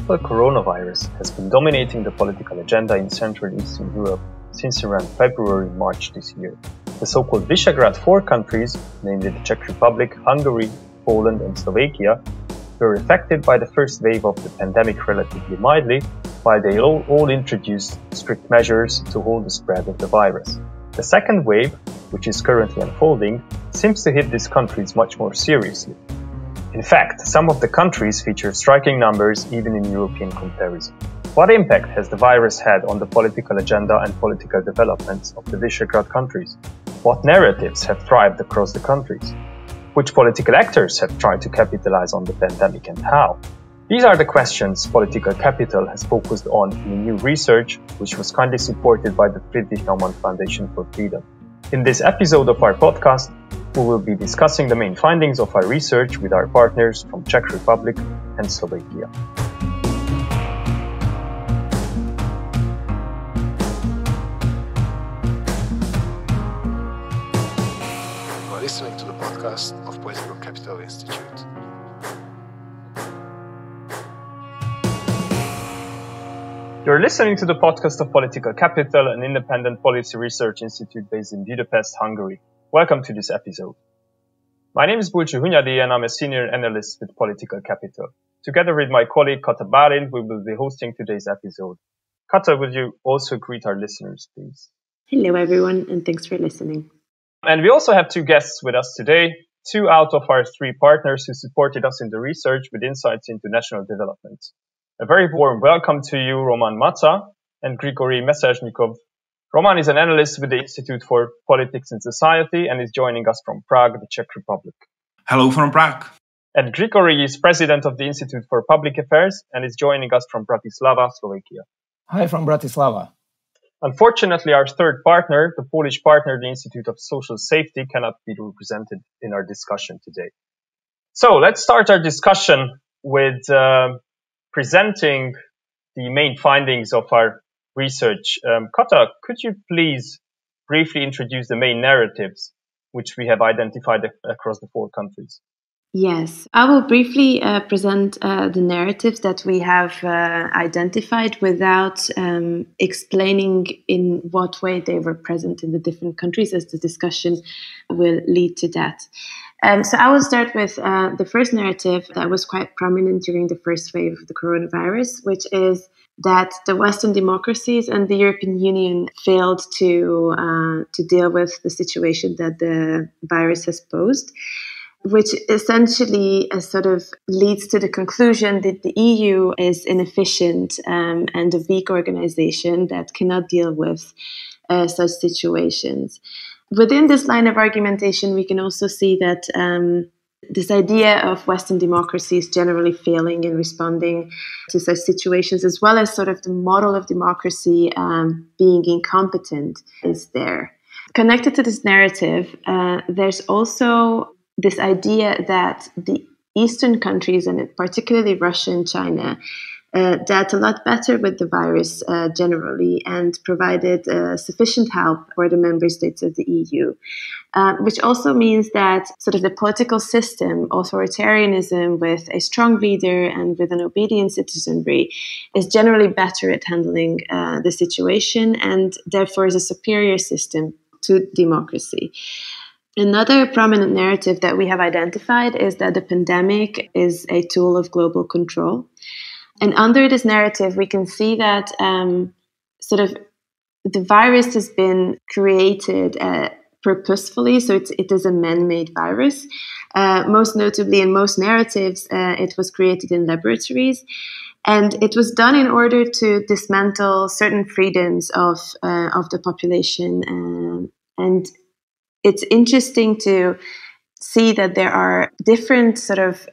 novel coronavirus has been dominating the political agenda in Central and Eastern Europe since around February-March this year. The so-called Visegrad 4 countries, namely the Czech Republic, Hungary, Poland and Slovakia, were affected by the first wave of the pandemic relatively mildly, while they all introduced strict measures to hold the spread of the virus. The second wave, which is currently unfolding, seems to hit these countries much more seriously. In fact, some of the countries feature striking numbers even in European comparison. What impact has the virus had on the political agenda and political developments of the Visegrad countries? What narratives have thrived across the countries? Which political actors have tried to capitalize on the pandemic and how? These are the questions Political Capital has focused on in a new research, which was kindly supported by the Friedrich Naumann Foundation for Freedom. In this episode of our podcast, we will be discussing the main findings of our research with our partners from Czech Republic and Slovakia. You are listening to the podcast of Political Capital Institute. You're listening to the podcast of Political Capital, an independent policy research institute based in Budapest, Hungary. Welcome to this episode. My name is Bulcsú Hunyadi and I'm a senior analyst with Political Capital. Together with my colleague Kata Bálint, we will be hosting today's episode. Kata, would you also greet our listeners, please? Hello, everyone, and thanks for listening. And we also have two guests with us today, two out of our three partners who supported us in the research with insights into national development. A very warm welcome to you, Máca and Grigorij Mesežnikov. Roman is an analyst with the Institute for Politics and Society and is joining us from Prague, the Czech Republic. Hello from Prague. And Grigorij is president of the Institute for Public Affairs and is joining us from Bratislava, Slovakia. Hi from Bratislava. Unfortunately, our third partner, the Polish partner, the Institute of Social Safety, cannot be represented in our discussion today. So let's start our discussion with presenting the main findings of our research. Kata, could you please briefly introduce the main narratives which we have identified across the four countries? Yes, I will briefly present the narratives that we have identified without explaining in what way they were present in the different countries, as the discussion will lead to that. So I will start with the first narrative that was quite prominent during the first wave of the coronavirus, which is that the Western democracies and the European Union failed to deal with the situation that the virus has posed, which essentially sort of leads to the conclusion that the EU is inefficient and a weak organization that cannot deal with such situations. Within this line of argumentation, we can also see that this idea of Western democracies generally failing in responding to such situations, as well as sort of the model of democracy being incompetent, is there. Connected to this narrative, there's also this idea that the Eastern countries, and particularly Russia and China, dealt a lot better with the virus generally and provided sufficient help for the member states of the EU, which also means that sort of the political system, authoritarianism with a strong leader and with an obedient citizenry, is generally better at handling the situation and therefore is a superior system to democracy. Another prominent narrative that we have identified is that the pandemic is a tool of global control. And under this narrative, we can see that sort of the virus has been created purposefully, so it is a man-made virus. Most notably, in most narratives, it was created in laboratories, and it was done in order to dismantle certain freedoms of the population. And it's interesting to see that there are different sort of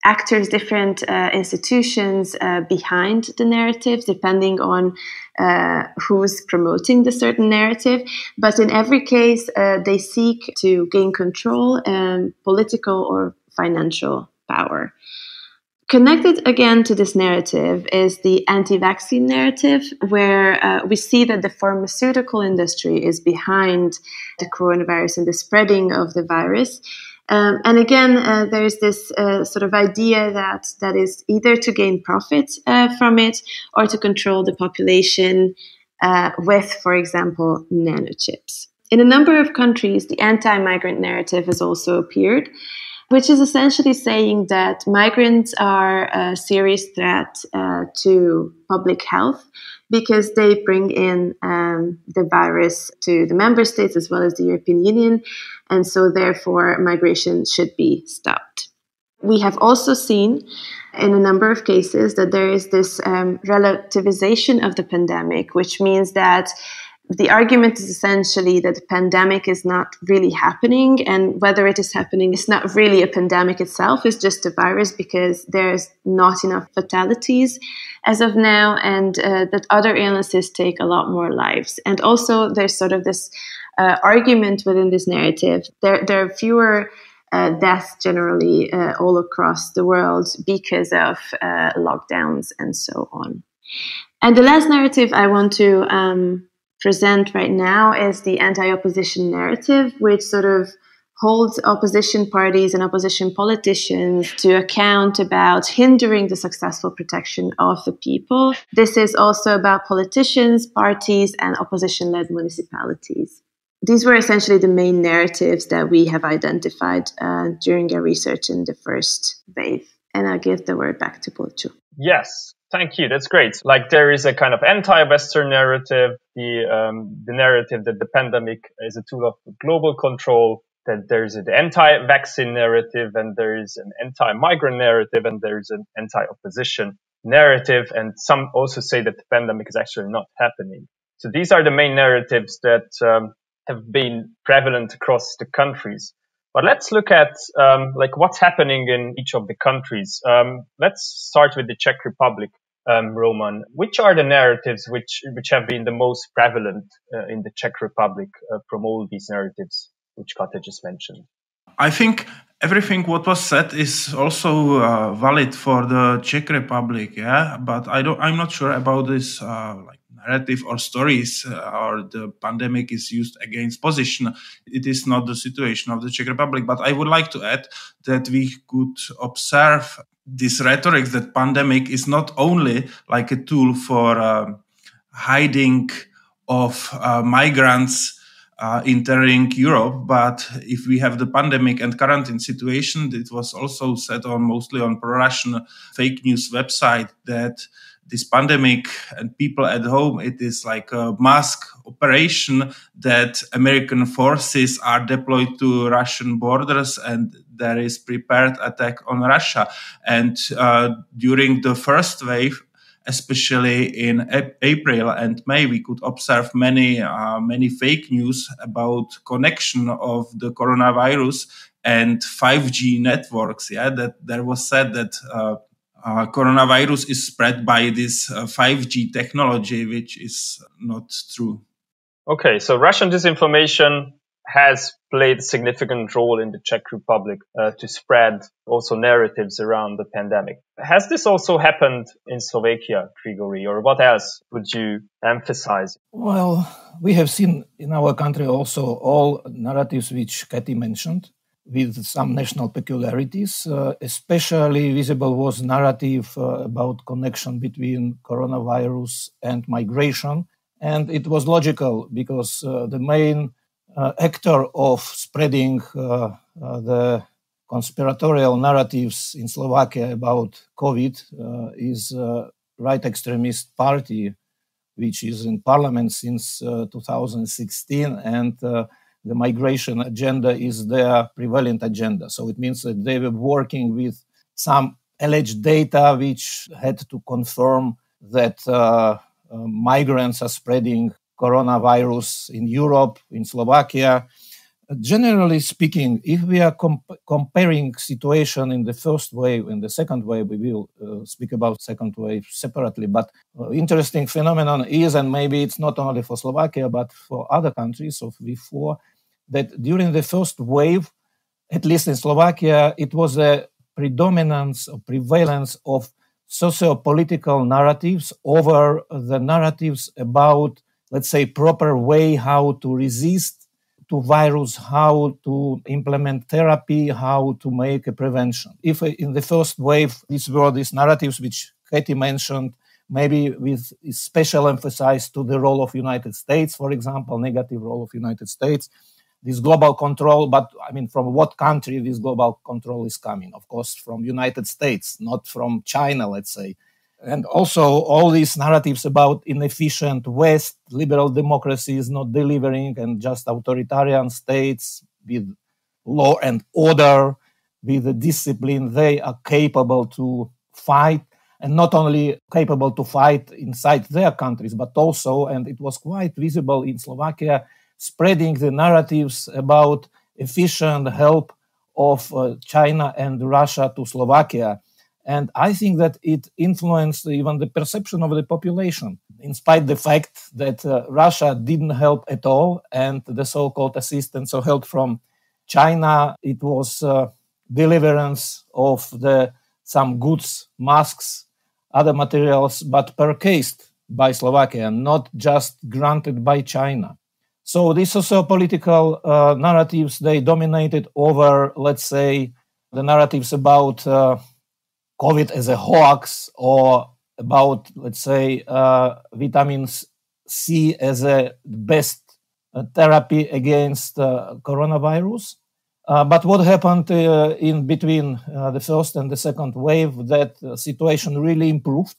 actors, different institutions behind the narrative, depending on who's promoting the certain narrative. But in every case, they seek to gain control, political or financial power. Connected again to this narrative is the anti-vaccine narrative, where we see that the pharmaceutical industry is behind the coronavirus and the spreading of the virus. And again, there's this sort of idea that is either to gain profit from it or to control the population with, for example, nanochips. In a number of countries, the anti-migrant narrative has also appeared, which is essentially saying that migrants are a serious threat to public health because they bring in the virus to the member states as well as the European Union, and so therefore migration should be stopped. We have also seen in a number of cases that there is this relativization of the pandemic, which means that the argument is essentially that the pandemic is not really happening, and whether it is happening is not really a pandemic itself, it's just a virus because there's not enough fatalities as of now, and that other illnesses take a lot more lives. And also there's sort of this argument within this narrative. There are fewer deaths generally all across the world because of lockdowns and so on. And the last narrative I want to present right now is the anti-opposition narrative, which sort of holds opposition parties and opposition politicians to account about hindering the successful protection of the people. This is also about politicians, parties, and opposition-led municipalities. These were essentially the main narratives that we have identified during our research in the first wave. And I'll give the word back to Polčo. Yes. Thank you. That's great. Like there is a kind of anti-Western narrative, the narrative that the pandemic is a tool of global control, that there's an anti-vaccine narrative, and there is an anti-migrant narrative, and there's an anti-opposition narrative. And some also say that the pandemic is actually not happening. So these are the main narratives that have been prevalent across the countries. But let's look at like what's happening in each of the countries. Let's start with the Czech Republic, Roman. Which are the narratives which have been the most prevalent in the Czech Republic from all these narratives which Kata just mentioned? I think everything what was said is also valid for the Czech Republic, yeah. But I'm not sure about this like narrative or stories or the pandemic is used against position. It is not the situation of the Czech Republic. But I would like to add that we could observe this rhetoric that pandemic is not only like a tool for hiding of migrants entering Europe, but if we have the pandemic and quarantine situation, it was also said on mostly on pro-Russian fake news website that this pandemic and people at home, it is like a mask operation that American forces are deployed to Russian borders and there is prepared attack on Russia. And during the first wave, especially in April and May, we could observe many fake news about connection of the coronavirus and 5G networks. Yeah, that there was said that coronavirus is spread by this 5G technology, which is not true. Okay, so Russian disinformation has played a significant role in the Czech Republic to spread also narratives around the pandemic. Has this also happened in Slovakia, Grigorij, or what else would you emphasize? Well, we have seen in our country also all narratives which Kati mentioned, with some national peculiarities. Especially visible was narrative about connection between coronavirus and migration. And it was logical because the main actor of spreading the conspiratorial narratives in Slovakia about COVID is right extremist party, which is in parliament since 2016, and the migration agenda is their prevalent agenda. So it means that they were working with some alleged data which had to confirm that migrants are spreading coronavirus in Europe, in Slovakia. Generally speaking, if we are comparing situation in the first wave and the second wave, we will speak about second wave separately. But interesting phenomenon is, and maybe it's not only for Slovakia, but for other countries of V4, that during the first wave, at least in Slovakia, it was a predominance or prevalence of socio-political narratives over the narratives about, let's say, proper way how to resist to virus, how to implement therapy, how to make a prevention. If in the first wave, these were these narratives which Katie mentioned, maybe with special emphasis to the role of United States, for example, negative role of United States, this global control, but I mean, from what country this global control is coming? Of course, from United States, not from China, let's say. And also all these narratives about inefficient West, liberal democracy is not delivering, and just authoritarian states with law and order, with the discipline they are capable to fight, and not only capable to fight inside their countries, but also, and it was quite visible in Slovakia, spreading the narratives about efficient help of China and Russia to Slovakia. And I think that it influenced even the perception of the population, in spite of the fact that Russia didn't help at all, and the so-called assistance or help from China, it was deliverance of some goods, masks, other materials, but purchased by Slovakia, not just granted by China. So these socio-political narratives, they dominated over, let's say, the narratives about COVID as a hoax, or about, let's say, vitamin C as a best therapy against coronavirus. But what happened in between the first and the second wave, that situation really improved.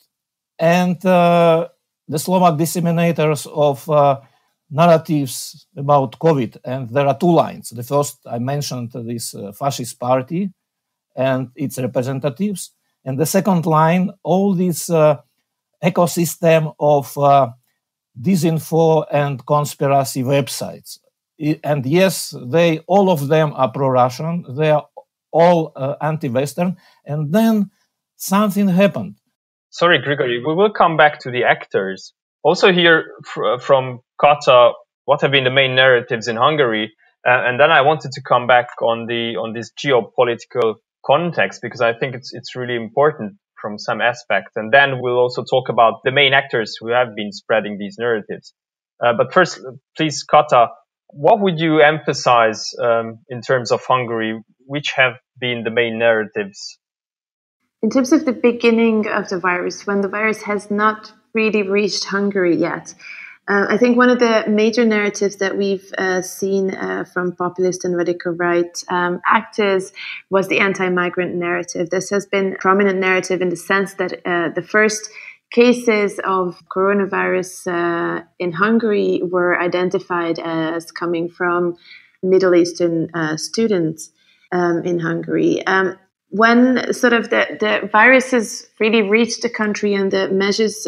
And the Slovak disseminators of narratives about COVID, and there are two lines. The first, I mentioned this fascist party and its representatives. And the second line, all this ecosystem of disinfo and conspiracy websites. And yes, all of them are pro-Russian. They are all anti-Western. And then something happened. Sorry, Grigorij, we will come back to the actors. Also hear from Kata what have been the main narratives in Hungary. And then I wanted to come back on this geopolitical context, because I think it's really important from some aspect. And then we'll also talk about the main actors who have been spreading these narratives. But first, please, Kata, what would you emphasize in terms of Hungary? Which have been the main narratives? In terms of the beginning of the virus, when the virus has not really reached Hungary yet, I think one of the major narratives that we've seen from populist and radical right actors was the anti-migrant narrative. This has been a prominent narrative in the sense that the first cases of coronavirus in Hungary were identified as coming from Middle Eastern students in Hungary. When sort of the virus has really reached the country and the measures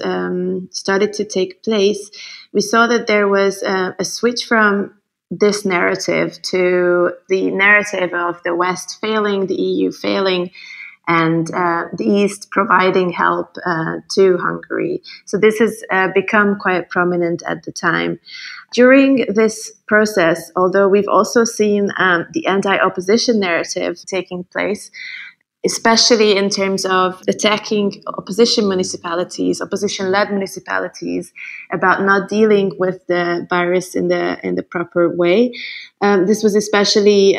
started to take place, we saw that there was a switch from this narrative to the narrative of the West failing, the EU failing, and the East providing help to Hungary. So this has become quite prominent at the time. During this process, although we've also seen the anti-opposition narrative taking place, especially in terms of attacking opposition municipalities, opposition-led municipalities, about not dealing with the virus in the proper way. This was especially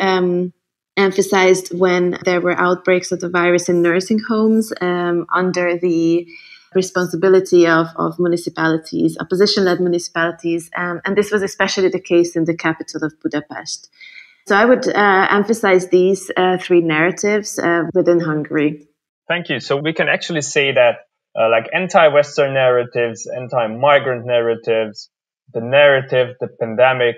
emphasized when there were outbreaks of the virus in nursing homes under the responsibility of municipalities, opposition-led municipalities, and this was especially the case in the capital of Budapest. So I would emphasize these three narratives within Hungary. Thank you. So we can actually say that like anti-Western narratives, anti-migrant narratives, the narrative, the pandemic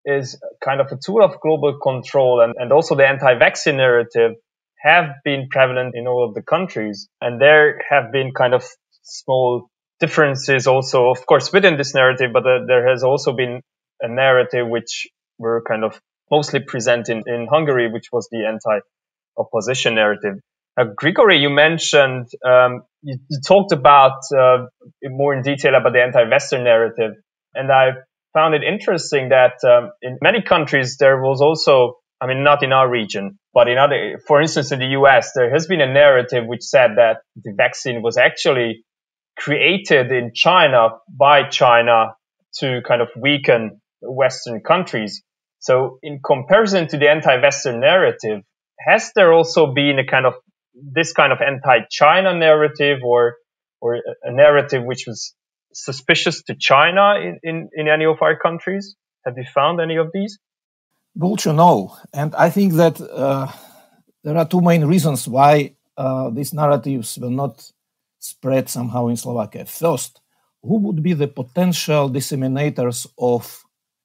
is kind of a tool of global control, and also the anti-vaccine narrative have been prevalent in all of the countries. And there have been kind of small differences also, of course, within this narrative, but there has also been a narrative which were kind of mostly present in Hungary, which was the anti-opposition narrative. Grigorij, you mentioned, you talked about more in detail about the anti-Western narrative. And I found it interesting that in many countries there was also, I mean, not in our region, but in other, for instance, in the US, there has been a narrative which said that the vaccine was actually created in China by China to kind of weaken Western countries. So in comparison to the anti-Western narrative, has there also been this kind of anti-China narrative or a narrative which was suspicious to China in any of our countries? Have you found any of these? Gulcho, no. And I think that there are two main reasons why these narratives will not spread somehow in Slovakia. First, who would be the potential disseminators of,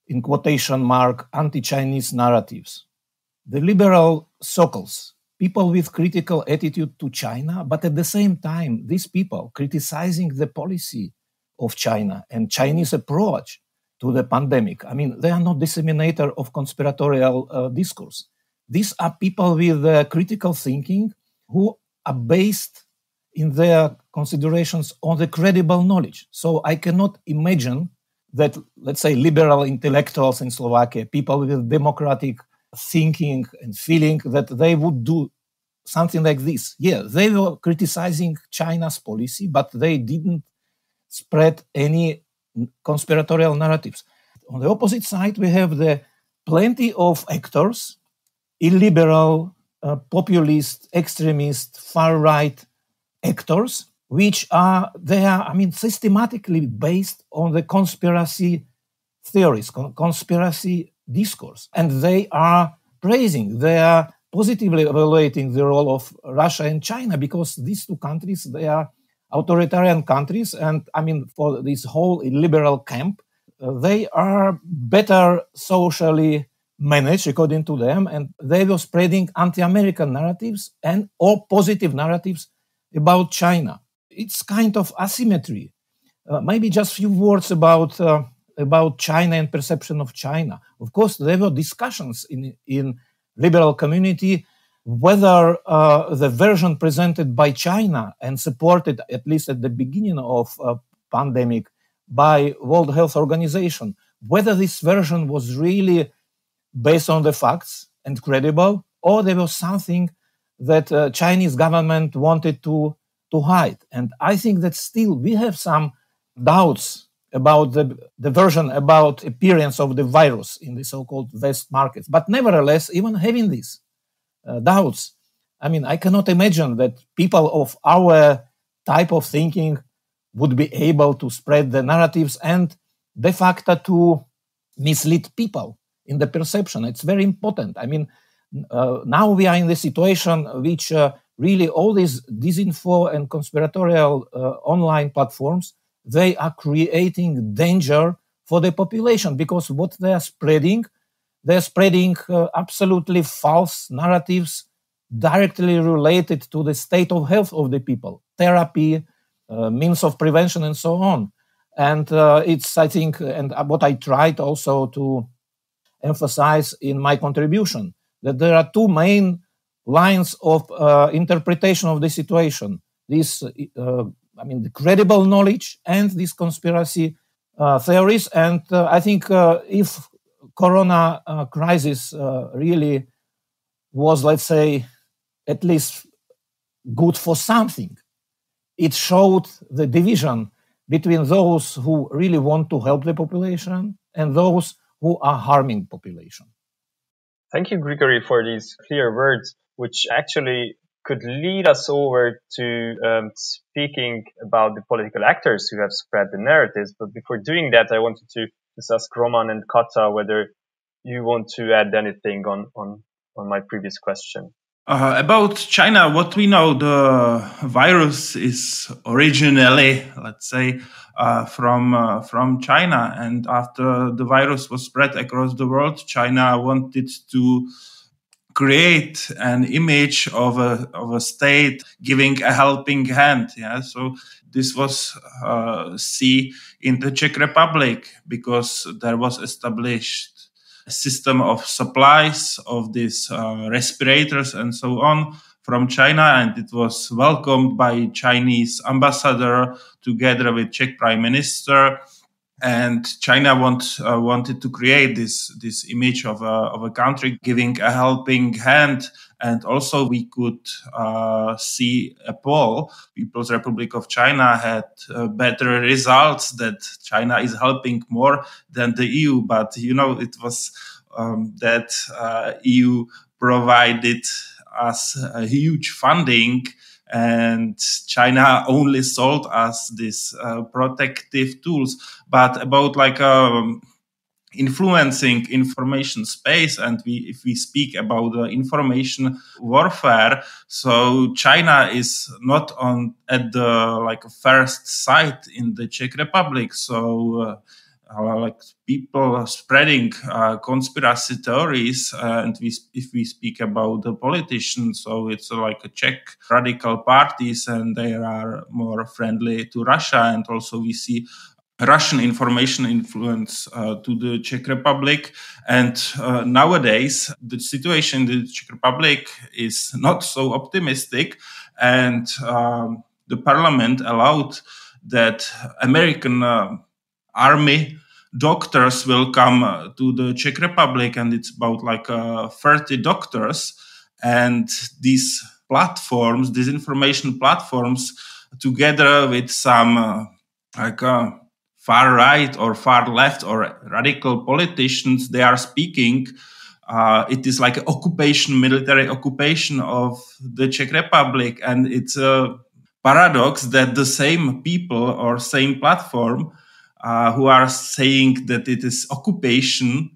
in quotation mark, anti-Chinese narratives? The liberal circles, people with critical attitude to China, but at the same time, these people criticizing the policy of China and Chinese approach to the pandemic. I mean, they are not disseminator of conspiratorial discourse. These are people with critical thinking who are based in their considerations on the credible knowledge. So I cannot imagine that, let's say, liberal intellectuals in Slovakia, people with democratic thinking and feeling, that they would do something like this. Yeah, they were criticizing China's policy, but they didn't spread any conspiratorial narratives. On the opposite side, we have the plenty of actors, illiberal, populist, extremist, far-right actors, which are systematically based on the conspiracy theories, conspiracy discourse. And they are positively evaluating the role of Russia and China, because these two countries, they are authoritarian countries. And for this whole liberal camp, they are better socially managed, according to them, and they were spreading anti-American narratives or positive narratives about China. It's kind of asymmetry. Maybe just a few words about China and perception of China. Of course, there were discussions in liberal community whether the version presented by China and supported, at least at the beginning of pandemic, by World Health Organization, whether this version was really based on the facts and credible, or there was something that Chinese government wanted to hide. And I think that still we have some doubts about the version about appearance of the virus in the so-called West markets. But nevertheless, even having these doubts, I cannot imagine that people of our type of thinking would be able to spread the narratives and de facto to mislead people in the perception. It's very important. Now we are in the situation which really all these disinfo and conspiratorial online platforms, they are creating danger for the population, because what they're spreading absolutely false narratives directly related to the state of health of the people, therapy, means of prevention, and so on. And and what I tried also to emphasize in my contribution, that there are two main lines of interpretation of the situation. The credible knowledge and these conspiracy theories. And I think if Corona crisis really was, let's say, at least good for something, it showed the division between those who really want to help the population and those who are harming population. Thank you, Grigorij, for these clear words, which actually could lead us over to speaking about the political actors who have spread the narratives. But before doing that, I wanted to just ask Roman and Kata whether you want to add anything on my previous question. About China, what we know, the virus is originally, let's say, from China. And after the virus was spread across the world, China wanted to create an image of a state giving a helping hand. Yeah, so this was seen in the Czech Republic, because there was established system of supplies of these respirators and so on from China, and it was welcomed by Chinese ambassador together with Czech Prime Minister. And China wanted to create this image of a country giving a helping hand. And also we could see a poll. People's Republic of China had better results, that China is helping more than the EU. But, it was that EU provided us a huge funding, and China only sold us these protective tools. But about influencing information space, and if we speak about information warfare, so China is not at the first site in the Czech Republic. So people spreading conspiracy theories, and if we speak about the politicians, so it's a Czech radical parties, and they are more friendly to Russia, and also we see Russian information influence to the Czech Republic. And nowadays, the situation in the Czech Republic is not so optimistic, and the parliament allowed that American army doctors will come to the Czech Republic, and it's about 30 doctors. And these platforms, these information platforms, together with some far right or far left or radical politicians, they are speaking. It is like an military occupation of the Czech Republic. And it's a paradox that the same people or same platform who are saying that it is occupation,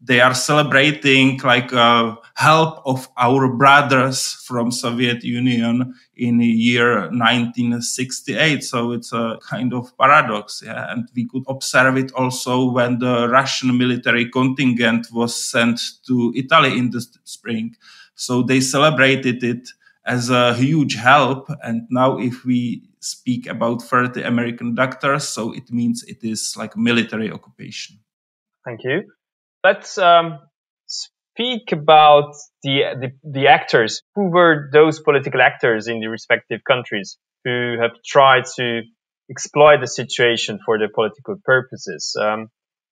they are celebrating help of our brothers from Soviet Union in the year 1968. So it's a kind of paradox. Yeah? And we could observe it also when the Russian military contingent was sent to Italy in the spring. So they celebrated it as a huge help. And now if we speak about 30 American doctors, so it means it is military occupation. Thank you. Let's speak about the actors. Who were those political actors in the respective countries who have tried to exploit the situation for their political purposes?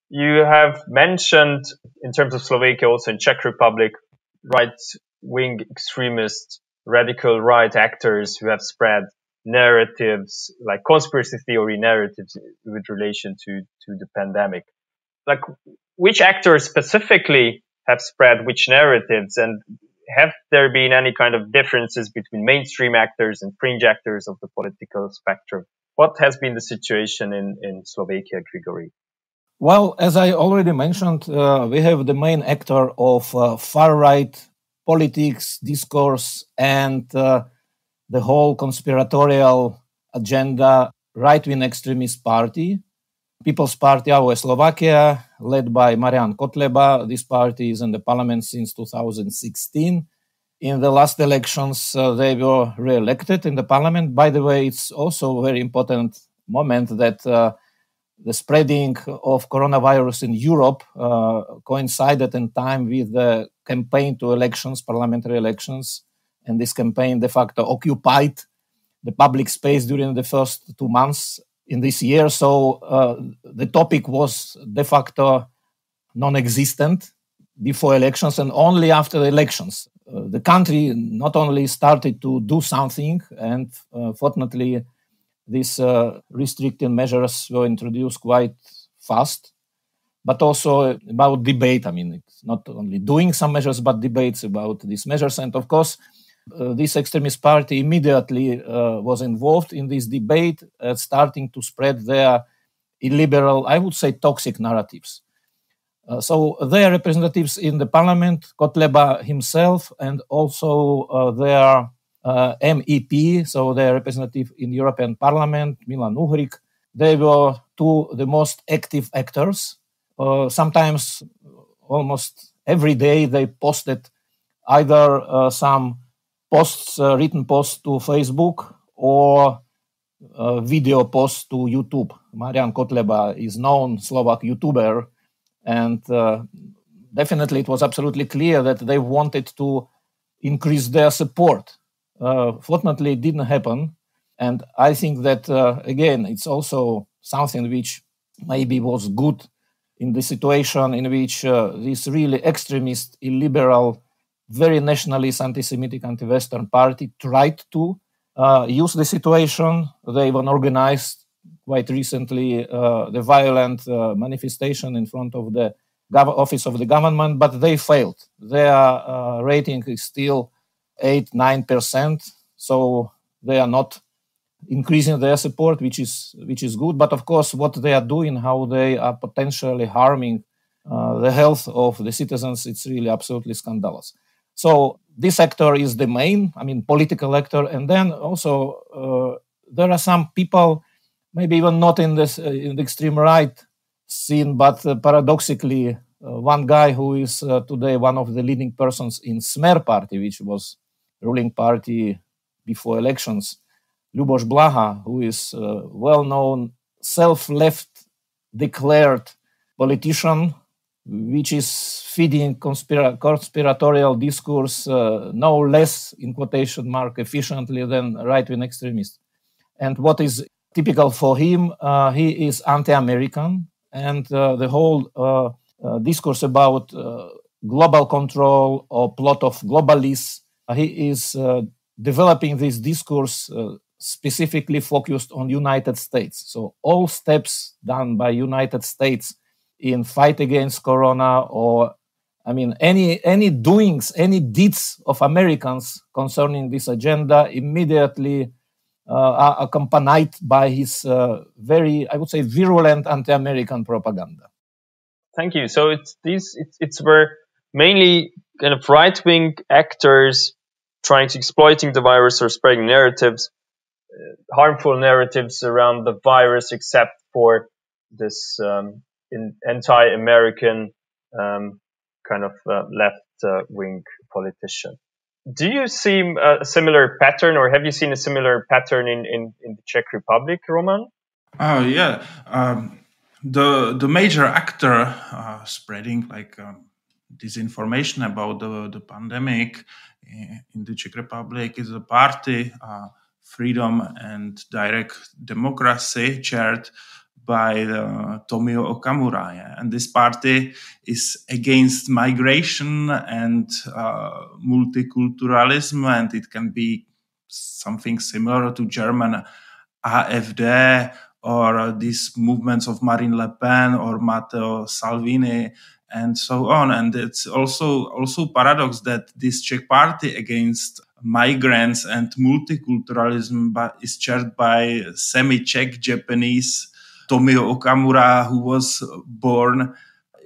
You have mentioned, in terms of Slovakia, also in Czech Republic, right-wing extremist, radical right actors who have spread narratives, like conspiracy theory narratives with relation to the pandemic. Which actors specifically have spread which narratives, and have there been any kind of differences between mainstream actors and fringe actors of the political spectrum? What has been the situation in Slovakia, Grigorij? Well, as I already mentioned, we have the main actor of far-right politics, discourse, and the whole conspiratorial agenda, right-wing extremist party, People's Party of Slovakia, led by Marian Kotleba. This party is in the parliament since 2016. In the last elections, they were re-elected in the parliament. By the way, it's also a very important moment that the spreading of coronavirus in Europe coincided in time with the campaign to elections, parliamentary elections. And this campaign de facto occupied the public space during the first 2 months in this year. So the topic was de facto non-existent before elections, and only after the elections. The country not only started to do something, and fortunately these restricting measures were introduced quite fast, but also about debate. I mean, it's not only doing some measures, but debates about these measures. And of course, this extremist party immediately was involved in this debate, starting to spread their illiberal, I would say, toxic narratives. So their representatives in the parliament, Kotleba himself, and also their MEP, so their representative in European Parliament, Milan Uhrik, they were two the most active actors. Sometimes almost every day they posted either some posts, written posts to Facebook, or video posts to YouTube. Marian Kotleba is known Slovak YouTuber, and definitely it was absolutely clear that they wanted to increase their support. Fortunately, it didn't happen. And I think that, again, it's also something which maybe was good in the situation in which this really extremist, illiberal, very nationalist, anti-Semitic, anti-Western party tried to use the situation. They even organized quite recently the violent manifestation in front of the office of the government, but they failed. Their rating is still 8-9%, so they are not increasing their support, which is good. But of course, what they are doing, how they are potentially harming the health of the citizens, it's really absolutely scandalous. So this actor is the main, political actor, and then also there are some people, maybe even not in the extreme right scene, but paradoxically, one guy who is today one of the leading persons in Smer party, which was ruling party before elections, Ľuboš Blaha, who is a well-known self-left declared politician, which is feeding conspiratorial discourse no less, in quotation mark, efficiently than right-wing extremists. And what is typical for him, he is anti-American, and the whole discourse about global control or plot of globalists, he is developing this discourse specifically focused on United States. So all steps done by United States in fight against Corona, or any doings, any deeds of Americans concerning this agenda immediately are accompanied by his very, I would say, virulent anti-American propaganda. Thank you. So it's where mainly kind of right-wing actors trying to exploiting the virus or spreading narratives, harmful narratives around the virus, except for this anti-American kind of left-wing politician. Do you see a similar pattern, or have you seen a similar pattern in the Czech Republic, Roman? Oh yeah, the major actor spreading disinformation about the pandemic in the Czech Republic is a party, Freedom and Direct Democracy, chaired by Tomio Okamura. Yeah? And this party is against migration and multiculturalism, and it can be something similar to German AfD or these movements of Marine Le Pen or Matteo Salvini and so on. And it's also paradox that this Czech party against migrants and multiculturalism is chaired by semi-Czech Japanese Tomio Okamura, who was born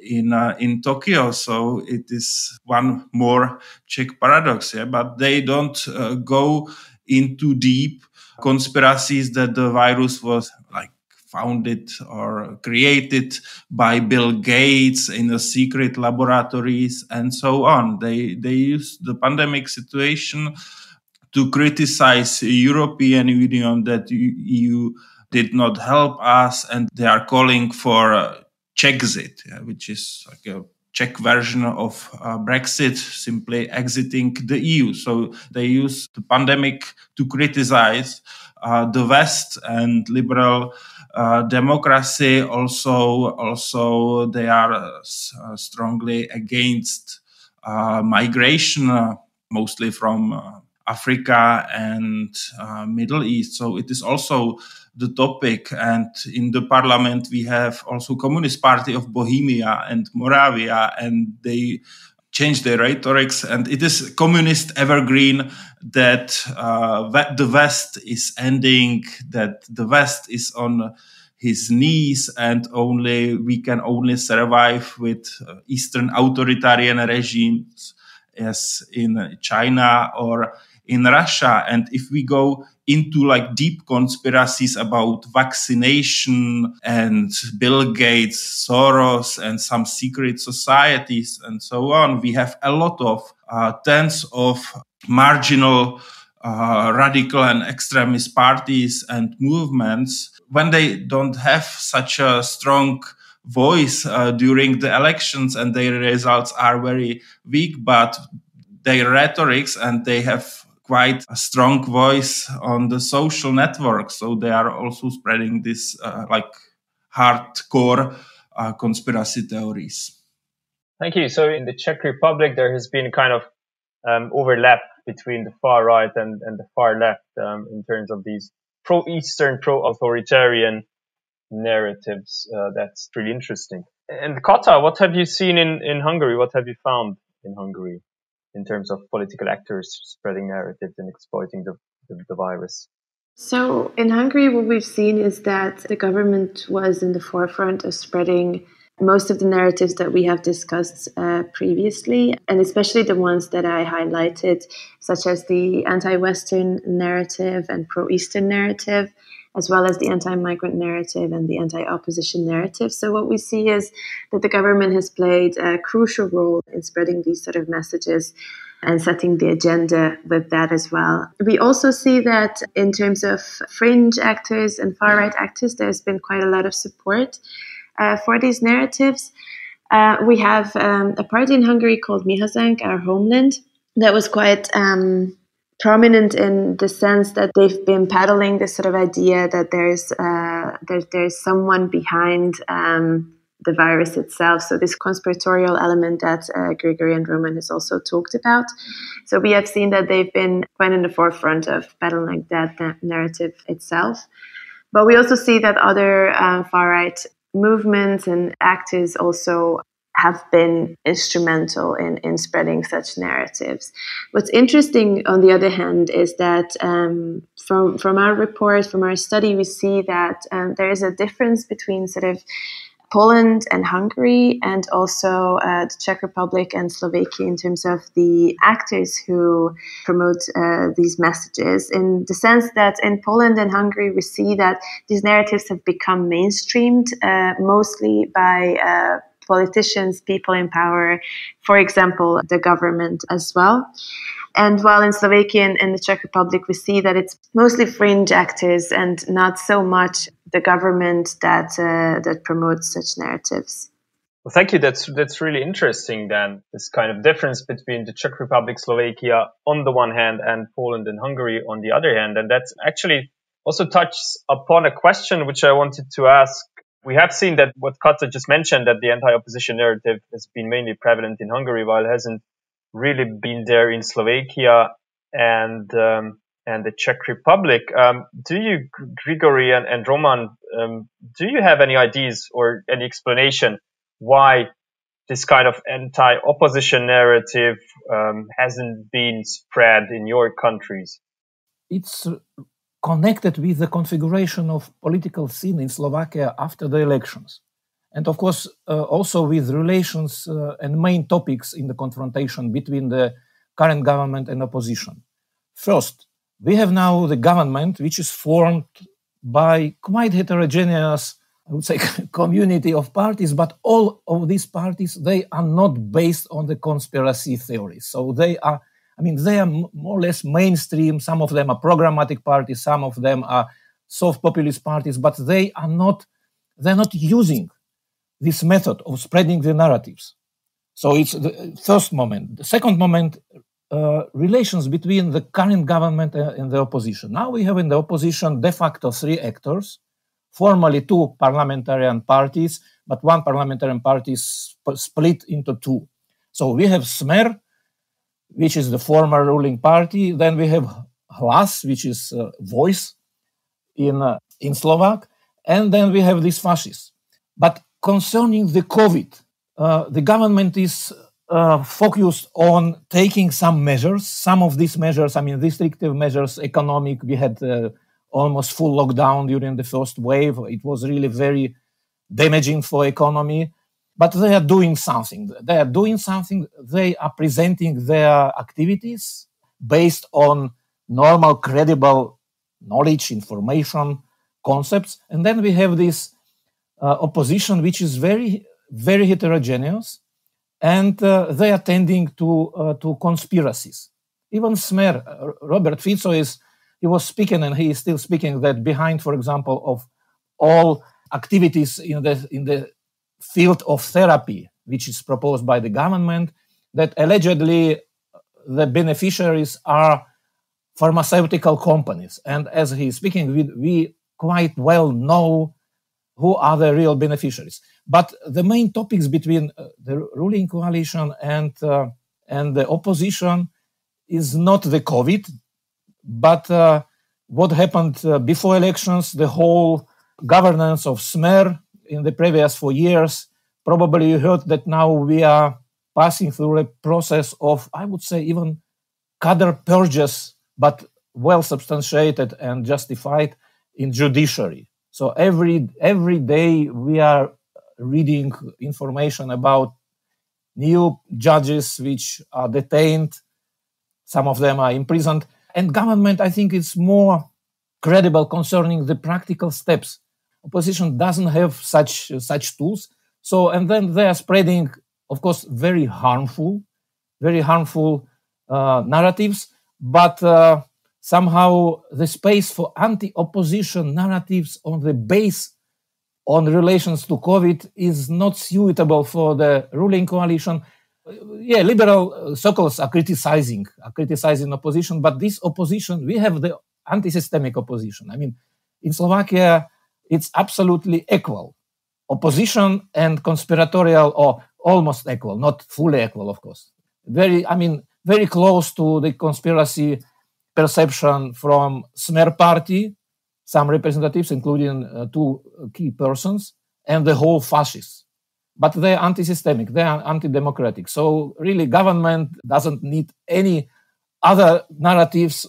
in Tokyo. So it is one more Czech paradox. Yeah? But they don't go into deep conspiracies that the virus was founded or created by Bill Gates in a secret laboratories and so on. They use the pandemic situation to criticize the European Union, that EU did not help us, and they are calling for Czechzit, which is like a Czech version of Brexit, simply exiting the EU. So they use the pandemic to criticize the West and liberal democracy. Also, they are strongly against migration, mostly from Africa and Middle East. So it is also the topic. And in the parliament, we have also Communist Party of Bohemia and Moravia, and they change their rhetorics. And it is communist evergreen that the West is ending, that the West is on his knees, and we can only survive with Eastern authoritarian regimes as in China or in Russia. And if we go into deep conspiracies about vaccination and Bill Gates, Soros, and some secret societies and so on, we have a lot of tens of marginal radical and extremist parties and movements. When they don't have such a strong voice during the elections and their results are very weak, but their rhetorics, and they have quite a strong voice on the social networks. So they are also spreading this hardcore conspiracy theories. Thank you. So in the Czech Republic, there has been a kind of overlap between the far right and the far left in terms of these pro-Eastern, pro-authoritarian narratives. That's really interesting. And Kata, what have you seen in Hungary? What have you found in Hungary in terms of political actors spreading narratives and exploiting the virus? So in Hungary, what we've seen is that the government was in the forefront of spreading most of the narratives that we have discussed previously, and especially the ones that I highlighted, such as the anti-Western narrative and pro-Eastern narrative, as well as the anti-migrant narrative and the anti-opposition narrative. So what we see is that the government has played a crucial role in spreading these sort of messages and setting the agenda with that as well. We also see that in terms of fringe actors and far-right actors, there's been quite a lot of support for these narratives. We have a party in Hungary called Mi Hazánk, Our Homeland, that was quite prominent in the sense that they've been peddling this sort of idea that there's someone behind the virus itself. So this conspiratorial element that Grigorij and Roman has also talked about. So we have seen that they've been quite in the forefront of peddling that narrative itself. But we also see that other far-right movements and actors also have been instrumental in spreading such narratives. What's interesting, on the other hand, is that from our report, from our study, we see that there is a difference between sort of Poland and Hungary, and also the Czech Republic and Slovakia in terms of the actors who promote these messages, in the sense that in Poland and Hungary we see that these narratives have become mainstreamed mostly by politicians, people in power, for example, the government as well. And while in Slovakia and the Czech Republic, we see that it's mostly fringe actors and not so much the government that promotes such narratives. Well, thank you. That's really interesting then, this kind of difference between the Czech Republic, Slovakia on the one hand and Poland and Hungary on the other hand. And that actually also touches upon a question which I wanted to ask. We have seen that what Kata just mentioned, that the anti-opposition narrative has been mainly prevalent in Hungary, while it hasn't really been there in Slovakia and the Czech Republic. Do you, Grigorij and Roman, do you have any ideas or any explanation why this kind of anti-opposition narrative hasn't been spread in your countries? It's connected with the configuration of political scene in Slovakia after the elections. And of course, also with relations and main topics in the confrontation between the current government and opposition. First, we have now the government, which is formed by quite heterogeneous, I would say, community of parties, but all of these parties, they are not based on the conspiracy theories. So they are more or less mainstream. Some of them are programmatic parties, some of them are soft populist parties, but they're not using this method of spreading the narratives. So it's the first moment. The second moment, relations between the current government and the opposition. Now we have in the opposition de facto three actors, formally two parliamentarian parties, but one parliamentarian party is split into two. So we have Smer, which is the former ruling party. Then we have Hlas, which is Voice in Slovak. And then we have these fascists. But concerning the COVID, the government is focused on taking some measures. Some of these measures, restrictive measures, economic. We had almost full lockdown during the first wave. It was really very damaging for economy. But they are doing something. They are presenting their activities based on normal, credible knowledge, information, concepts. And then we have this opposition, which is very, very heterogeneous. And they are tending to conspiracies. Even Smer, Robert Fico he was speaking, and he is still speaking, that behind, for example, of all activities in the field of therapy, which is proposed by the government, that allegedly the beneficiaries are pharmaceutical companies. And as he is speaking, we quite well know who are the real beneficiaries. But the main topics between the ruling coalition and the opposition is not the COVID, but what happened before elections, the whole governance of Smer in the previous 4 years. Probably you heard that now we are passing through a process of, I would say, even cadre purges, but well substantiated and justified in judiciary. So every day we are reading information about new judges which are detained. Some of them are imprisoned. And government, I think, is more credible concerning the practical steps. Opposition doesn't have such tools. So, and then they are spreading, of course, very harmful narratives, but somehow the space for anti-opposition narratives on the base on relations to COVID is not suitable for the ruling coalition. Liberal circles are criticizing opposition, but this opposition, we have the anti-systemic opposition. I mean, in Slovakia, it's absolutely equal. Opposition and conspiratorial, or almost equal, not fully equal, of course. Very close to the conspiracy perception from Smer party, some representatives, including 2 key persons, and the whole fascists. But they are anti-systemic, they are anti-democratic. So really government doesn't need any other narratives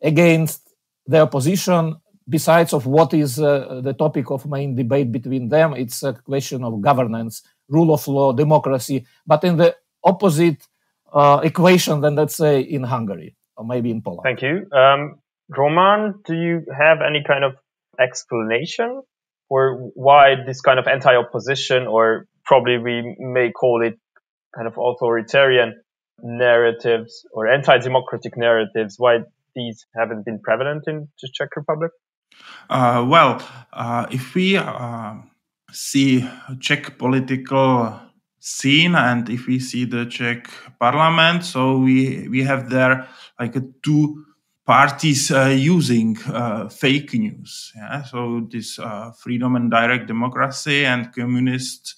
against the opposition besides of what is the topic of main debate between them. It's a question of governance, rule of law, democracy, but in the opposite equation than, let's say, in Hungary or maybe in Poland. Thank you. Roman, do you have any kind of explanation for why this kind of anti-opposition, or probably we may call it kind of authoritarian narratives or anti-democratic narratives, why these haven't been prevalent in the Czech Republic? If we see Czech political scene and if we see the Czech parliament, so we have there like 2 parties using fake news. Yeah? So this Freedom and Direct Democracy and Communist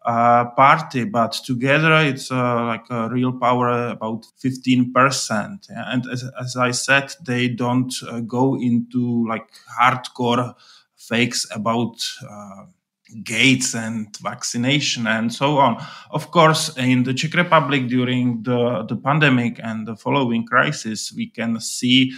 party, but together it's like a real power about 15%. Yeah? And as I said, they don't go into like hardcore fakes about gates and vaccination and so on. Of course, in the Czech Republic during the pandemic and the following crisis, we can see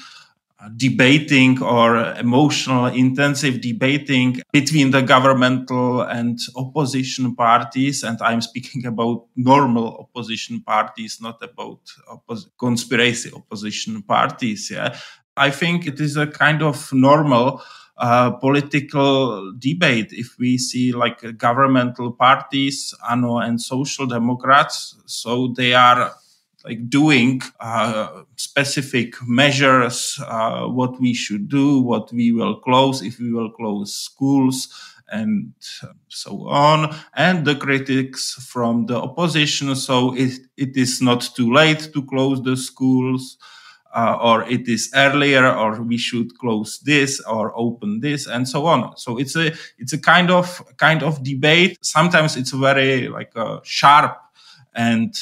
debating or emotional, intensive debating between the governmental and opposition parties. And I'm speaking about normal opposition parties, not about conspiracy opposition parties. Yeah, I think it is a kind of normal political debate. If we see like governmental parties, ANO and Social Democrats, so they are like doing specific measures, what we should do, what we will close, if we will close schools, and so on. And the critics from the opposition, so it is not too late to close the schools, or it is earlier, or we should close this or open this, and so on. So it's a kind of debate. Sometimes it's a very like a sharp and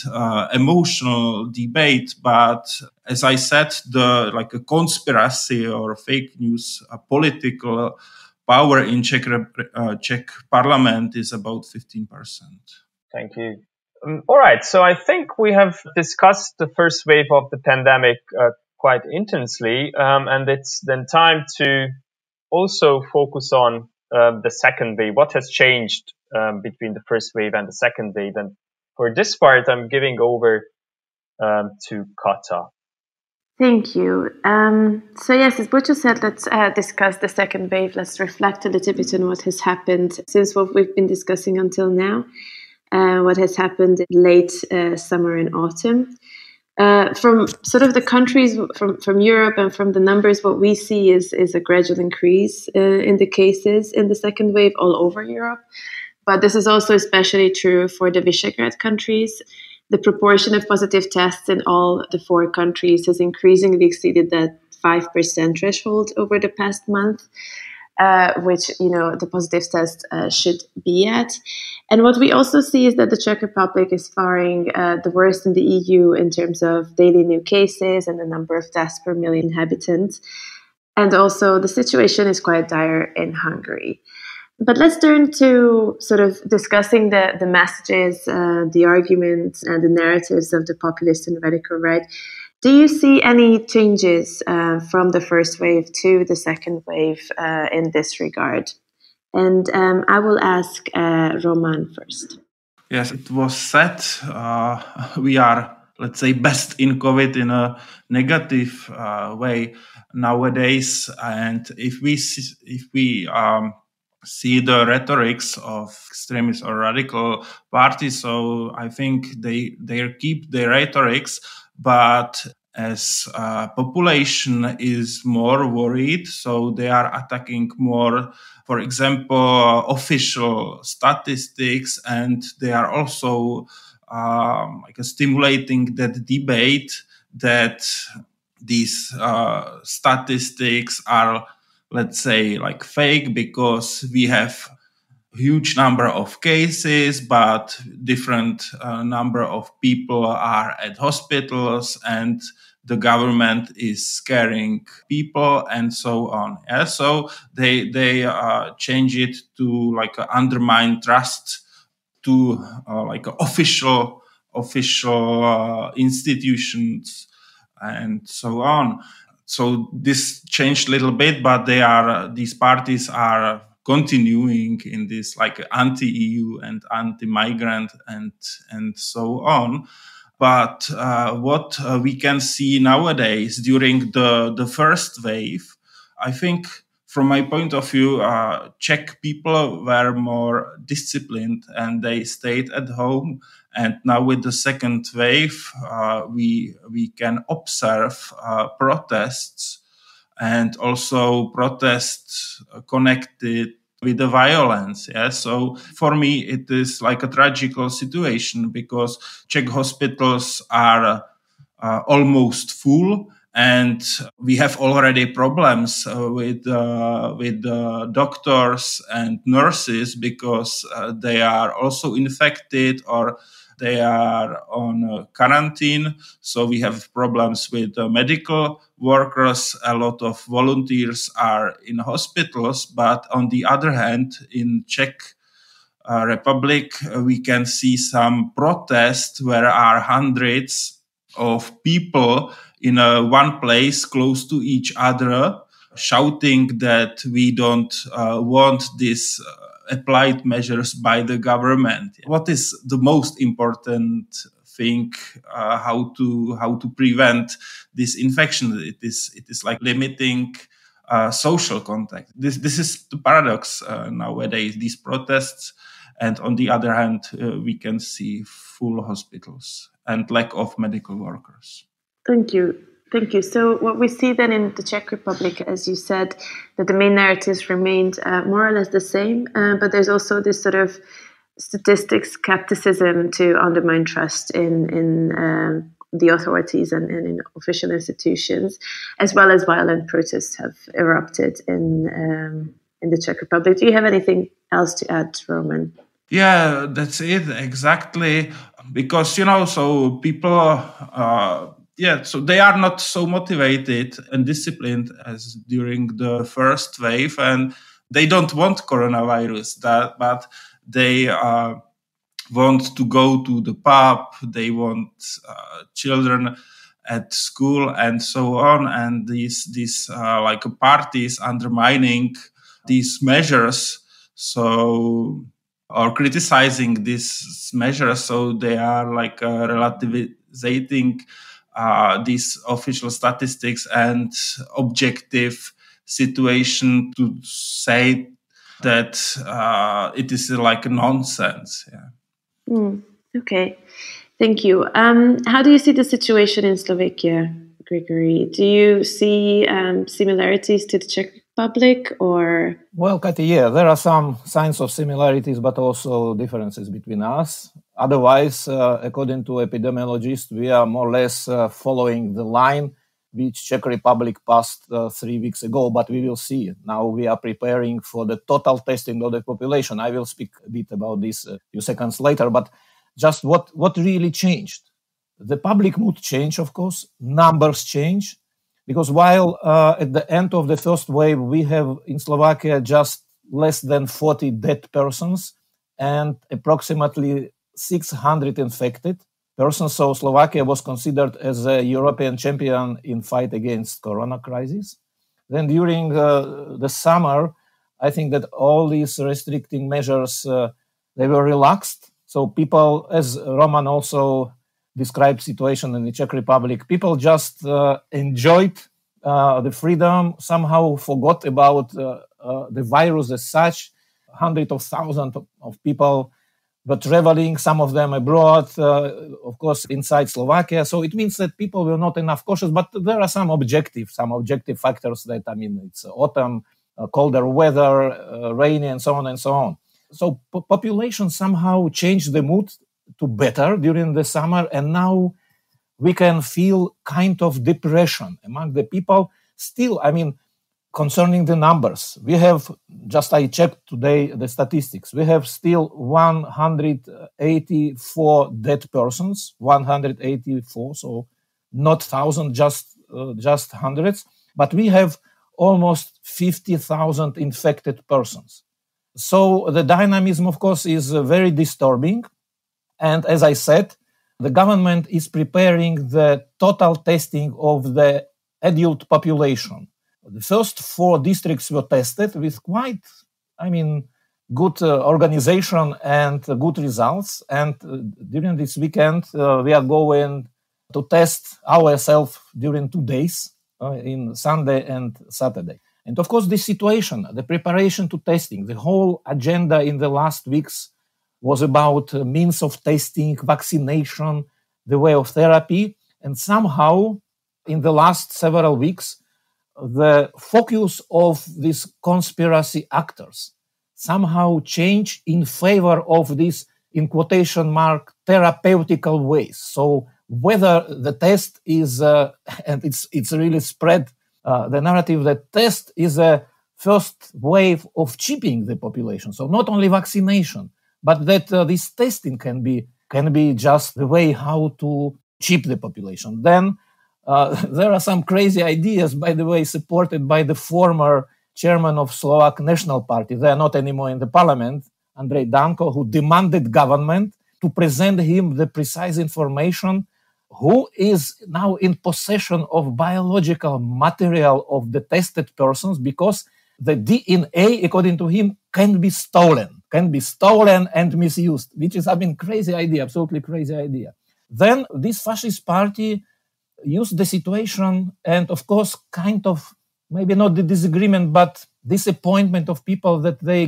emotional debate, but as I said, the like a conspiracy or fake news political power in Czech parliament is about 15%. Thank you. All right, so I think we have discussed the first wave of the pandemic quite intensely, and it's then time to also focus on the second wave. What has changed between the first wave and the second wave? And for this part, I'm giving over to Kata. Thank you. So yes, as Bucho said, let's discuss the second wave. Let's reflect a little bit on what has happened since what we've been discussing until now. What has happened in late summer and autumn. From sort of the countries from Europe and from the numbers, what we see is a gradual increase in the cases in the second wave all over Europe. But this is also especially true for the Visegrad countries. The proportion of positive tests in all the 4 countries has increasingly exceeded that 5% threshold over the past month. which, the positive test should be at. And what we also see is that the Czech Republic is faring the worst in the EU in terms of daily new cases and the number of deaths per million inhabitants. And also the situation is quite dire in Hungary. But let's turn to sort of discussing the messages, the arguments and the narratives of the populist and radical right. Do you see any changes from the first wave to the second wave in this regard? And I will ask Roman first. Yes, it was said we are, let's say, best in COVID in a negative way nowadays. And if we see the rhetorics of extremist or radical parties, so I think they keep their rhetorics, but as population is more worried, so they are attacking more, for example, official statistics, and they are also stimulating that debate that these statistics are, let's say, like fake because we have huge number of cases, but different number of people are at hospitals and the government is scaring people and so on. Yeah? So they change it to like undermine trust to like official institutions and so on. So this changed a little bit, but these parties are continuing in this like anti-EU and anti-migrant and so on. But what we can see nowadays during the first wave, I think from my point of view, Czech people were more disciplined and they stayed at home. And now with the second wave, we can observe protests and also protests connected with the violence. Yeah? So for me, it is like a tragical situation because Czech hospitals are almost full. And we have already problems with doctors and nurses because they are also infected or they are on quarantine. So we have problems with medical workers. A lot of volunteers are in hospitals. But on the other hand, in Czech Republic, we can see some protests where are hundreds of people in one place close to each other, shouting that we don't want this applied measures by the government. What is the most important thing? How to prevent this infection? It is like limiting social contact. This is the paradox nowadays. These protests, and on the other hand, we can see full hospitals and lack of medical workers. Thank you. So what we see then in the Czech Republic, as you said, that the main narratives remained more or less the same, but there's also this sort of statistics skepticism to undermine trust in the authorities and in official institutions, as well as violent protests have erupted in the Czech Republic. Do you have anything else to add, Roman? Yeah, that's it, exactly. Because, so people... so they are not so motivated and disciplined as during the first wave, and they don't want coronavirus, but they want to go to the pub, they want children at school and so on, and these like parties undermining these measures, or criticizing these measures, so they are like relativizing these official statistics and objective situation to say that it is like nonsense. Yeah. Okay, thank you. How do you see the situation in Slovakia, Grigorij? Do you see similarities to the Czech Republic, or? Well, Kati, there are some signs of similarities, but also differences between us. Otherwise, according to epidemiologists, we are more or less following the line which Czech Republic passed 3 weeks ago, but we will see. Now we are preparing for the total testing of the population. I will speak a bit about this a few seconds later, but just what really changed. The public mood changed, of course, numbers change, because while at the end of the first wave, we have in Slovakia just less than 40 dead persons and approximately 600 infected persons. So Slovakia was considered as a European champion in fight against corona crisis. Then during the summer, I think that all these restricting measures, they were relaxed. So people, as Roman also described situation in the Czech Republic, people just enjoyed the freedom, somehow forgot about the virus as such. Hundreds of thousands of people were traveling, some of them abroad, of course, inside Slovakia. So it means that people were not enough cautious, but there are some objective factors that, it's autumn, colder weather, rainy, and so on and so on. So population somehow changed the mood to better during the summer, and now we can feel kind of depression among the people. Still, concerning the numbers, we have, I checked today the statistics, we have still 184 dead persons, 184, so not 1,000, just hundreds, but we have almost 50,000 infected persons. So the dynamism, of course, is very disturbing. And as I said, the government is preparing the total testing of the adult population. The first 4 districts were tested with quite, good organization and good results. And during this weekend, we are going to test ourselves during 2 days, in Sunday and Saturday. And of course, this situation, the preparation to testing, the whole agenda in the last weeks was about means of testing, vaccination, the way of therapy. And somehow, in the last several weeks, the focus of these conspiracy actors somehow changed in favor of this, in quotation mark, therapeutical ways. So whether the test is, and it's really spread the narrative that test is a first wave of cheating the population. So not only vaccination, but that this testing can be just the way how to cheat the population. Then there are some crazy ideas, by the way, supported by the former chairman of Slovak National Party. They are not anymore in the parliament, Andrej Danko, who demanded government to present him the precise information who is now in possession of biological material of the tested persons, because the DNA, according to him, can be stolen and misused, which is, crazy idea, absolutely crazy idea. Then this fascist party used the situation and, of course, kind of, maybe not the disagreement, but disappointment of people that they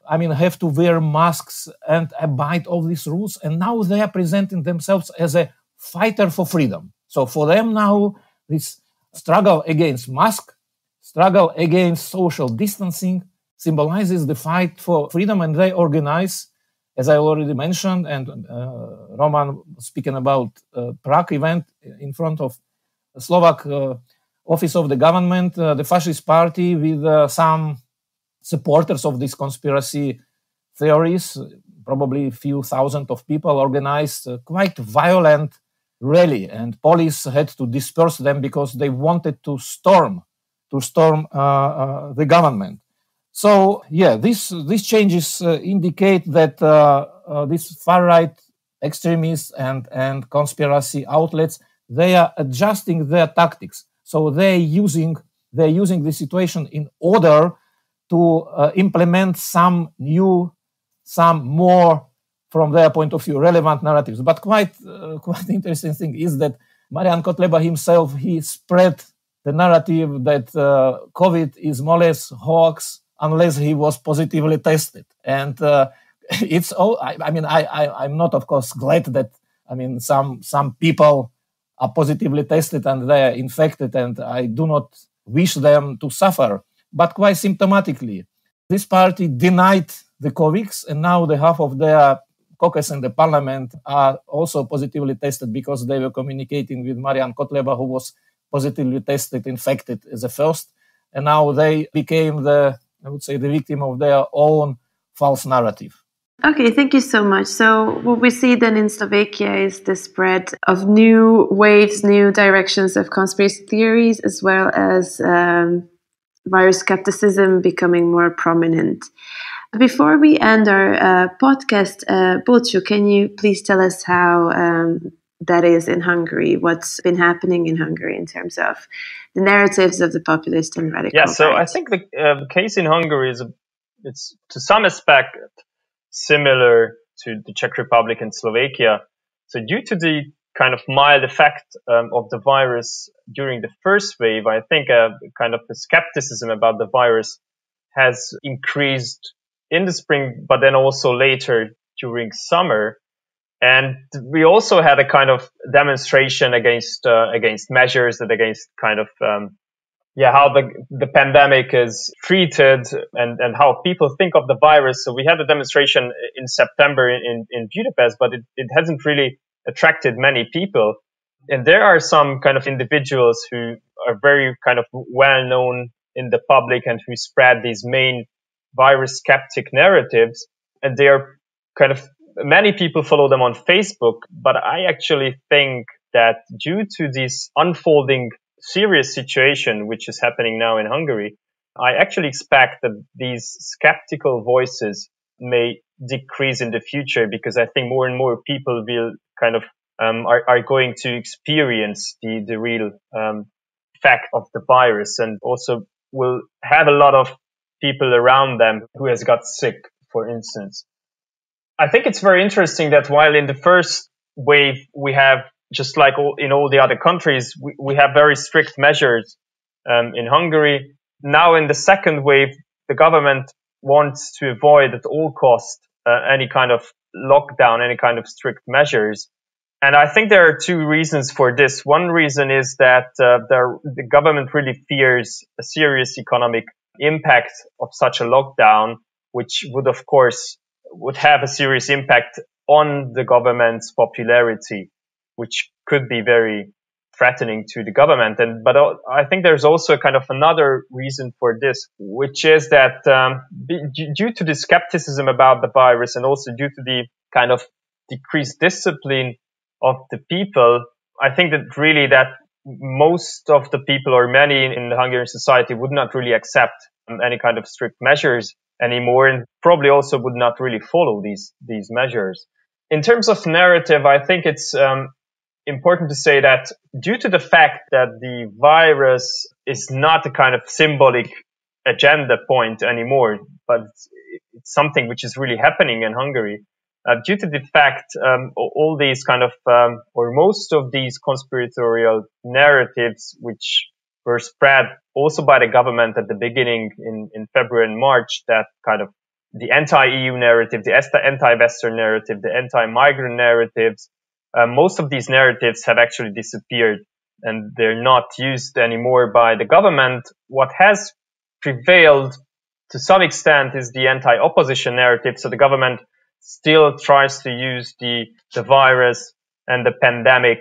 have to wear masks and abide all these rules. And now they are presenting themselves as a fighter for freedom. So for them now, this struggle against mask, struggle against social distancing symbolizes the fight for freedom, and they organize, as I already mentioned, and Roman speaking about Prague event in front of the Slovak office of the government, the fascist party with some supporters of these conspiracy theories, probably a few thousand of people, organized quite violent rally, and police had to disperse them because they wanted to storm the government. So, these changes indicate that these far-right extremists and conspiracy outlets, they are adjusting their tactics. So they're using the situation in order to implement some more, from their point of view, relevant narratives. But quite interesting thing is that Marian Kotleba himself, he spread the narrative that COVID is more or less hoax unless he was positively tested. And it's all, I'm not, of course, glad that, some people are positively tested and they are infected, and I do not wish them to suffer. But quite symptomatically, this party denied the COVIDs, and now the half of their caucus in the parliament are also positively tested because they were communicating with Marian Kotleba, who was positively tested, infected as a first, and now they became the victim of their own false narrative. Okay, thank you so much. So what we see then in Slovakia is the spread of new waves, new directions of conspiracy theories, as well as virus skepticism becoming more prominent. Before we end our podcast, Bulcu, can you please tell us how that is in Hungary? What's been happening in Hungary in terms of the narratives of the populist and radical Yeah, so right? I think the case in Hungary it's to some aspect similar to the Czech Republic and Slovakia. So due to the kind of mild effect of the virus during the first wave, I think kind of the skepticism about the virus has increased in the spring, but then also later during summer. And we also had a kind of demonstration against measures that against kind of how the pandemic is treated and how people think of the virus. So we had a demonstration in September in Budapest, but it hasn't really attracted many people. And there are some kind of individuals who are very kind of well known in the public and who spread these main virus skeptic narratives. And they are kind of, many people follow them on Facebook, but I actually think that due to this unfolding serious situation which is happening now in Hungary, I actually expect that these skeptical voices may decrease in the future, because I think more and more people will kind of are going to experience the real fact of the virus, and also will have a lot of people around them who has got sick, for instance. I think it's very interesting that while in the first wave we have, just like in all the other countries, we have very strict measures in Hungary. Now in the second wave, the government wants to avoid at all costs any kind of lockdown, any kind of strict measures. And I think there are two reasons for this. One reason is that the government really fears a serious economic impact of such a lockdown, which would, of course, would have a serious impact on the government's popularity, which could be very threatening to the government. But I think there's also kind of another reason for this, which is that due to the skepticism about the virus, and also due to the kind of decreased discipline of the people, I think that really that most of the people, or many in the Hungarian society, would not really accept any kind of strict measures anymore, and probably also would not really follow these measures. In terms of narrative, I think it's important to say that due to the fact that the virus is not a kind of symbolic agenda point anymore, but it's something which is really happening in Hungary, due to the fact all these kind of, or most of these conspiratorial narratives, which were spread also by the government at the beginning in February and March, that kind of the anti-EU narrative, the anti-Western narrative, the anti-migrant narratives, most of these narratives have actually disappeared and they're not used anymore by the government. What has prevailed to some extent is the anti-opposition narrative. So the government still tries to use the virus and the pandemic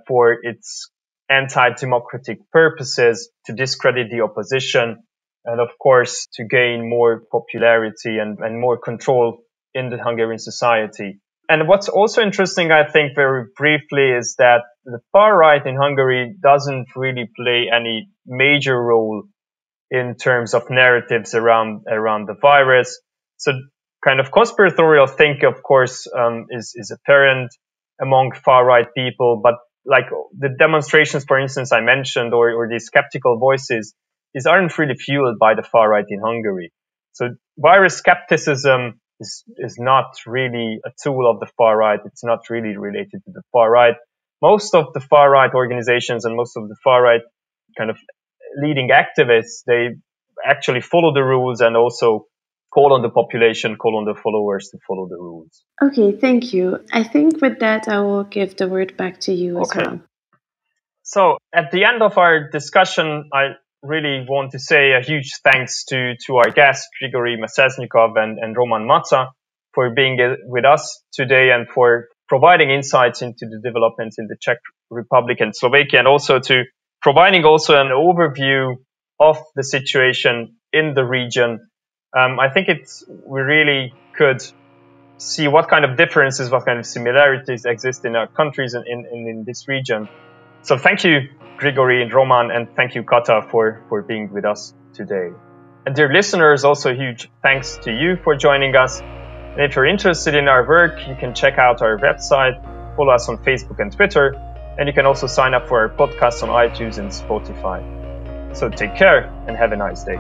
for its anti-democratic purposes, to discredit the opposition, and of course to gain more popularity and more control in the Hungarian society. And what's also interesting, I think, very briefly, is that the far right in Hungary doesn't really play any major role in terms of narratives around the virus. So kind of conspiratorial thinking, of course, is apparent among far right people, but like the demonstrations, for instance, I mentioned, or these skeptical voices, these aren't really fueled by the far right in Hungary. So virus skepticism is not really a tool of the far right. It's not really related to the far right. Most of the far right organizations and most of the far right kind of leading activists, they actually follow the rules and also call on the population, call on the followers to follow the rules. Okay, thank you. I think with that, I will give the word back to you as well. So at the end of our discussion, I really want to say a huge thanks to our guests, Grigorij Mesežnikov and Roman Máca, for being with us today and for providing insights into the developments in the Czech Republic and Slovakia, and also to providing also an overview of the situation in the region. I think we really could see what kind of differences, what kind of similarities exist in our countries and in this region. So thank you, Grigorij and Roman, and thank you, Kata, for being with us today. And dear listeners, also huge thanks to you for joining us. And if you're interested in our work, you can check out our website, follow us on Facebook and Twitter, and you can also sign up for our podcast on iTunes and Spotify. So take care and have a nice day.